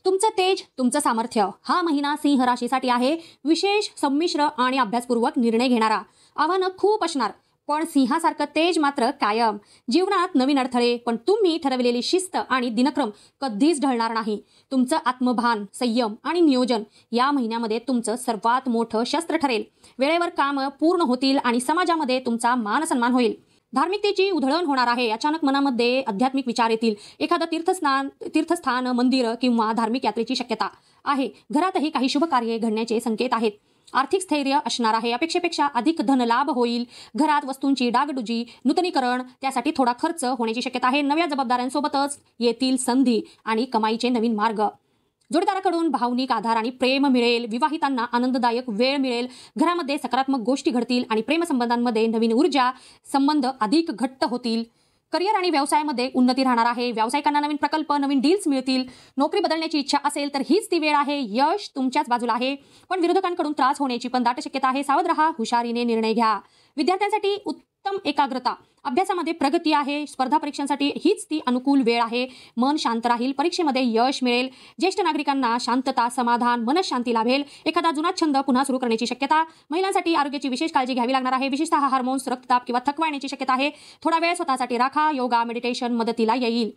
तुमचं तेज, तुमचं सामर्थ्य हा महिना सिंह राशीसाठी आहे. विशेष, संमिश्र आणि अभ्यासपूर्वक निर्णय घेणारा. आव्हानं खूप असणार, पण सिंहासारखं तेज मात्र कायम. जीवनात नवीन अडथळे, पण तुम्ही ठरवलेली शिस्त आणि दिनक्रम कधीच ढळणार नाही. तुमचं आत्मभान, संयम आणि नियोजन या महिन्यामध्ये तुमचं सर्वात मोठं शस्त्र ठरेल. वेळेवर कामं पूर्ण होतील आणि समाजामध्ये तुमचा मानसन्मान होईल. धार्मिकतेची उधळण होणार आहे. अचानक मनामध्ये आध्यात्मिक विचार येतील. एखादं तीर्थस्थान, मंदिर किंवा धार्मिक यात्रेची शक्यता आहे. घरातही काही शुभ कार्य घडण्याचे संकेत आहेत. आर्थिक स्थैर्य असणार आहे. अपेक्षेपेक्षा अधिक धनलाभ होईल. घरात वस्तूंची डागडुजी, नूतनीकरण, त्यासाठी थोडा खर्च होण्याची शक्यता आहे. नव्या जबाबदाऱ्यांसोबतच येतील संधी आणि कमाईचे नवीन मार्ग. जोडीदाराकडून भावनिक आधार आणि प्रेम मिळेल. विवाहितांना आनंददायक वेळ मिळेल. घरामध्ये सकारात्मक गोष्टी घडतील आणि प्रेमसंबंधांमध्ये नवीन ऊर्जा, संबंध अधिक घट्ट होतील. करिअर आणि व्यवसायामध्ये उन्नती राहणार आहे. व्यावसायिकांना नवीन प्रकल्प, नवीन डील्स मिळतील. नोकरी बदलण्याची इच्छा असेल तर हीच ती वेळ आहे. यश तुमच्याच बाजूला आहे, पण विरोधकांकडून त्रास होण्याची पण दाट शक्यता आहे. सावध राहा, हुशारीने निर्णय घ्या. विद्यार्थ्यांसाठी उत्तम एकाग्रता, अभ्यासामध्ये प्रगती आहे. स्पर्धा परीक्षांसाठी हीच ती अनुकूल वेळ आहे. मन शांत राहील. परीक्षेमध्ये यश मिळेल. ज्येष्ठ नागरिकांना शांतता, समाधान, मनशांती लाभेल. एखादा जुना छंद पुन्हा सुरू करण्याची शक्यता. महिलांसाठी आरोग्याची विशेष काळजी घ्यावी लागणार आहे. विशेषतः हार्मोन्स, रक्तदाब किंवा थकवा येण्याची शक्यता आहे. थोडा वेळ स्वतःसाठी राखा. योगा, मेडिटेशन मदतीला येईल.